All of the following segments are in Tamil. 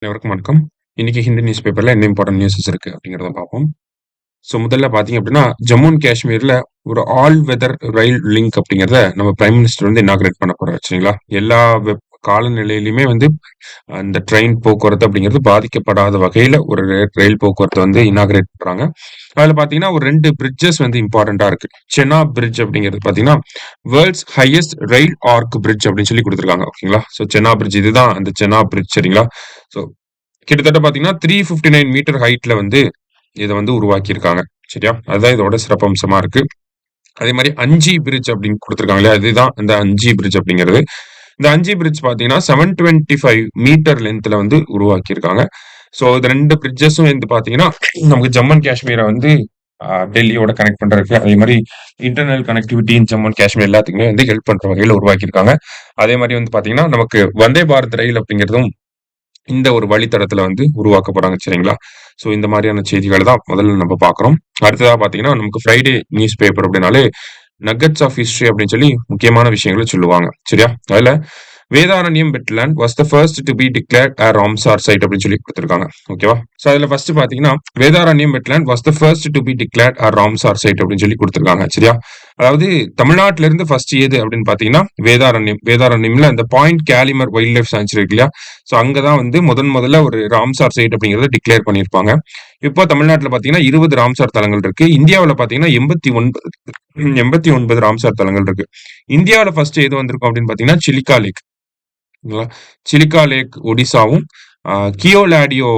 அனைவருக்கும் வணக்கம். இன்னைக்கு ஹிந்து நியூஸ் பேப்பர்ல என்ன இம்பார்ட்டன்ட் நியூஸஸ் இருக்கு அப்படிங்கிறத பார்ப்போம். ஸோ முதல்ல பார்த்தீங்க அப்படின்னா, ஜம்மு அண்ட் காஷ்மீர்ல ஒரு ஆல் வெதர் ரயில் லிங்க் அப்படிங்கிறத நம்ம பிரைம் மினிஸ்டர் வந்து இனாகிரேட் பண்ண போறாரு. சரிங்களா? எல்லா காலநிலையிலுமே வந்து அந்த ட்ரெயின் போக்குவரத்து அப்படிங்கிறது பாதிக்கப்படாத வகையில ஒரு ரயில் போக்குவரத்தை வந்து இனாகிரேட் பண்றாங்க. அதுல பாத்தீங்கன்னா ஒரு 2 பிரிட்ஜஸ் வந்து இம்பார்ட்டண்டா இருக்கு. செனாப் பிரிட்ஜ் அப்படிங்கிறது பாத்தீங்கன்னா வேர்ல்ட்ஸ் ஹையஸ்ட் ரயில் ஆர்க் பிரிட்ஜ் அப்படின்னு சொல்லி கொடுத்துருக்காங்க. ஓகேங்களா? ஸோ செனாப் பிரிட்ஜ் இதுதான் அந்த செனாப் பிரிட்ஜ். சரிங்களா? ஸோ கிட்டத்தட்ட பாத்தீங்கன்னா 359 மீட்டர் ஹைட்ல வந்து இதை வந்து உருவாக்கியிருக்காங்க. சரியா? அதுதான் இதோட சிறப்பம்சமா இருக்கு. அதே மாதிரி அஞ்சி பிரிட்ஜ் அப்படின்னு கொடுத்துருக்காங்க இல்லையா? அதுதான் அந்த அஞ்சி பிரிட்ஜ் அப்படிங்கிறது. இந்த அஞ்சி பிரிட்ஜ் பாத்தீங்கன்னா 725 மீட்டர் லென்த்ல வந்து உருவாக்கியிருக்காங்க. ஸோ இது 2 பிரிட்ஜஸும் வந்து பாத்தீங்கன்னா நமக்கு ஜம்மு அண்ட் காஷ்மீரை வந்து டெல்லியோட கனெக்ட் பண்றதுக்கு, அதே மாதிரி internal connectivity in Jammu and Kashmir எல்லாத்துக்குமே வந்து ஹெல்ப் பண்ற வகையில் உருவாக்கியிருக்காங்க. அதே மாதிரி வந்து பாத்தீங்கன்னா நமக்கு வந்தே பாரத் ரயில் அப்படிங்கிறதும் இந்த ஒரு வழித்தடத்துல வந்து உருவாக்க போறாங்க. சரிங்களா? ஸோ இந்த மாதிரியான செய்திகளை தான் முதல்ல நம்ம பார்க்குறோம். அடுத்ததா பார்த்தீங்கன்னா நமக்கு ஃப்ரைடே நியூஸ் பேப்பர் அப்படின்னாலே நகட்ஸ் ஆஃப் ஹிஸ்டரி அப்படின்னு சொல்லி முக்கியமான விஷயங்களை சொல்லுவாங்க. சரியா? அதுல Vedaranyam wetland was the first to be declared a Ramsar side அப்படின்னு சொல்லி கொடுத்துருக்காங்க. ஓகேவா? ஸோ அதுல ஃபர்ஸ்ட் பாத்தீங்கன்னா Vedaranyam wetland was the first to be declared a Ramsar side அப்படின்னு சொல்லி கொடுத்துருக்காங்க. சரியா? அதாவது தமிழ்நாட்டில இருந்து ஃபர்ஸ்ட் எது அப்படின்னு பாத்தீங்கன்னா வேதாரண்யம்ல அந்த point Calimere wild life sanctuary இருக்கு இல்லையா? ஸோ அங்கதான் வந்து முதல்ல ஒரு ராம்சார் சைட் அப்படிங்கறத டிக்ளேர் பண்ணியிருப்பாங்க. இப்போ தமிழ்நாட்டுல பாத்தீங்கன்னா 20 ராம்சார் தலங்கள் இருக்கு. இந்தியாவுல பாத்தீங்கன்னா 89 ராம்சார் தலங்கள் இருக்கு. இந்தியாவுல ஃபர்ஸ்ட் எது வந்திருக்கும் அப்படின்னு பாத்தீங்கன்னா சிலிகா லேக். சிலிகா லேக் ஒடிசாவும், கியோலாடியோ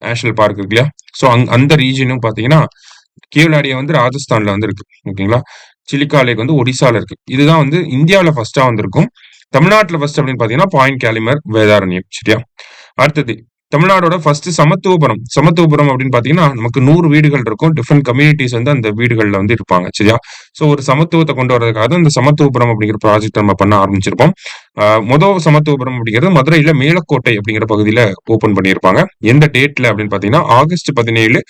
நேஷனல் பார்க் இருக்கு இல்லையா? ஸோ அந்த ரீஜனும் பாத்தீங்கன்னா கியோலாடியோ வந்து ராஜஸ்தான்ல வந்து இருக்கு. ஓகேங்களா? சிலிகா லேக் வந்து ஒடிசால இருக்கு. இதுதான் வந்து இந்தியாவில ஃபர்ஸ்டா வந்திருக்கும். தமிழ்நாட்டுல ஃபர்ஸ்ட் அப்படின்னு பாத்தீங்கன்னா பாயிண்ட் கேலிமர் வேதாரண்யம். சரியா? அடுத்தது தமிழ்நாடோட ஃபர்ஸ்ட் சமத்துவபுரம் அப்படின்னு பாத்தீங்கன்னா நமக்கு 100 வீடுகள் இருக்கும். டிஃப்ரெண்ட் கம்யூனிட்டிஸ் வந்து அந்த வீடுகள்ல வந்து இருப்பாங்க. சரியா? ஸோ ஒரு சமத்துவத்தை கொண்டு வரதுக்காக தான் இந்த சமத்துவபுரம் அப்படிங்கிற ப்ராஜெக்ட் நம்ம பண்ண ஆரம்பிச்சிருப்போம். முதல் சமத்துவபுரம் அப்படிங்கிறது மதுரையில மேலக்கோட்டை அப்படிங்கிற பகுதியில ஓபன் பண்ணியிருப்பாங்க. எந்த டேட்ல அப்படின்னு பாத்தீங்கன்னா ஆகஸ்ட் 17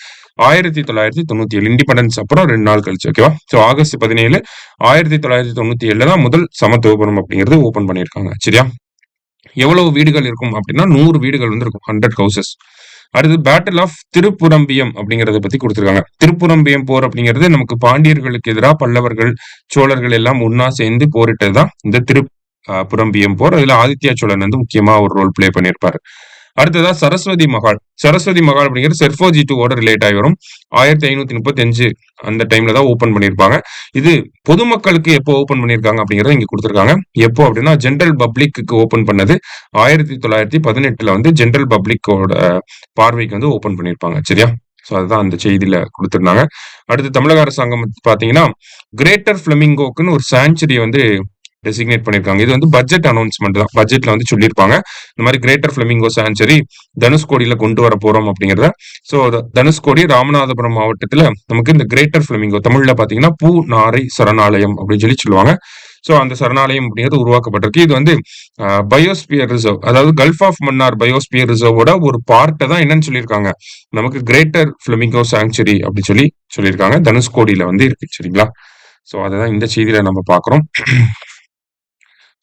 1997 இண்டிபெண்டன்ஸ் அப்புறம் 2 நாள் கழிச்சு. ஓகேவா? ஸோ ஆகஸ்ட் 17 1997 தான் முதல் சமத்துவபுரம் அப்படிங்கிறது ஓபன் பண்ணியிருக்காங்க. சரியா? எவ்வளவு வீடுகள் இருக்கும் அப்படின்னா 100 வீடுகள் வந்து இருக்கும். 100 ஹவுசஸ். அடுத்து பேட்டில் ஆஃப் திருப்புரம்பியம் அப்படிங்கறத பத்தி கொடுத்திருக்காங்க. திருப்புரம்பியம் போர் அப்படிங்கிறது நமக்கு பாண்டியர்களுக்கு எதிராக பல்லவர்கள், சோழர்கள் எல்லாம் ஒன்னா சேர்ந்து போரிட்டதுதான் இந்த புரம்பியம் போர். அதுல ஆதித்யா சோழன் வந்து முக்கியமா ஒரு ரோல் பிளே பண்ணியிருப்பாரு. அடுத்ததா சரஸ்வதி மகால் அப்படிங்கிறது செர்ஃபோஜி 2 ரிலேட் ஆகி வரும். 1535 அந்த டைம்ல தான் ஓபன் பண்ணியிருப்பாங்க. இது பொதுமக்களுக்கு எப்போ ஓபன் பண்ணியிருக்காங்க அப்படிங்கறத இங்க கொடுத்திருக்காங்க. எப்போ அப்படின்னா ஜெனரல் பப்ளிக்கு ஓபன் பண்ணது 1918 வந்து ஜெனரல் பப்ளிக்கோட பார்வைக்கு வந்து ஓபன் பண்ணியிருப்பாங்க. சரியா? ஸோ அதுதான் அந்த செய்தியில கொடுத்திருந்தாங்க. அடுத்து தமிழக அரசாங்கம் பாத்தீங்கன்னா கிரேட்டர் பிளமிங்கோக்குன்னு ஒரு சாங்சுரி வந்து டெசிக்னேட் பண்ணிருக்காங்க. இது வந்து பட்ஜெட் அனௌன்ஸ்மெண்ட் தான். பட்ஜெட்ல வந்து சொல்லியிருப்பாங்க இந்த மாதிரி கிரேட்டர் பிளமிங்கோ சாங்சுரி தனுஷ்கோடியில கொண்டு வர போறோம் அப்படிங்கறத. ஸோ தனுஷ்கோடி ராமநாதபுரம் மாவட்டத்துல நமக்கு இந்த கிரேட்டர் பிளமிங்கோ தமிழ்ல பாத்தீங்கன்னா பூ நாரை சரணாலயம் அப்படின்னு சொல்லி சொல்லுவாங்க. ஸோ அந்த சரணாலயம் அப்படிங்கிறது உருவாக்கப்பட்டிருக்கு. இது வந்து பயோஸ்பியர் ரிசர்வ், அதாவது கல்ஃப் ஆஃப் மன்னார் பயோஸ்பியர் ரிசர்வோட ஒரு பார்ட்டை தான் என்னன்னு சொல்லியிருக்காங்க நமக்கு கிரேட்டர் பிளமிங்கோ சாங்சுரி அப்படி சொல்லி சொல்லியிருக்காங்க. தனுஷ்கோடியில வந்து இருக்கு. சரிங்களா? ஸோ அதான் இந்த செய்தியில நம்ம பாக்குறோம்.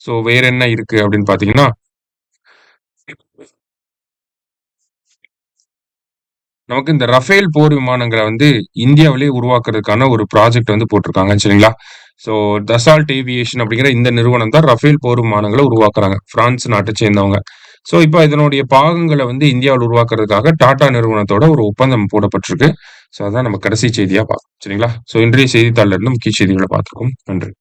ஸோ வேற என்ன இருக்கு அப்படின்னு பாத்தீங்கன்னா நமக்கு இந்த ரஃபேல் போர் விமானங்களை வந்து இந்தியாவிலேயே உருவாக்குறதுக்கான ஒரு ப்ராஜெக்ட் வந்து போட்டிருக்காங்க. சரிங்களா? ஸோ தசால்ட் ஏவியேஷன் அப்படிங்கிற இந்த நிறுவனம் தான் ரஃபேல் போர் விமானங்களை உருவாக்குறாங்க. பிரான்ஸ் நாட்டை சேர்ந்தவங்க. ஸோ இப்போ இதனுடைய பாகங்களை வந்து இந்தியாவில் உருவாக்குறதுக்காக டாடா நிறுவனத்தோட ஒரு ஒப்பந்தம் போடப்பட்டிருக்கு. ஸோ அதான் நம்ம கடைசி செய்தியா பார்க்கணும். சரிங்களா? ஸோ இன்றைய செய்தித்தாள்ல இருந்து முக்கிய செய்திகளை பார்த்துருக்கோம். நன்றி.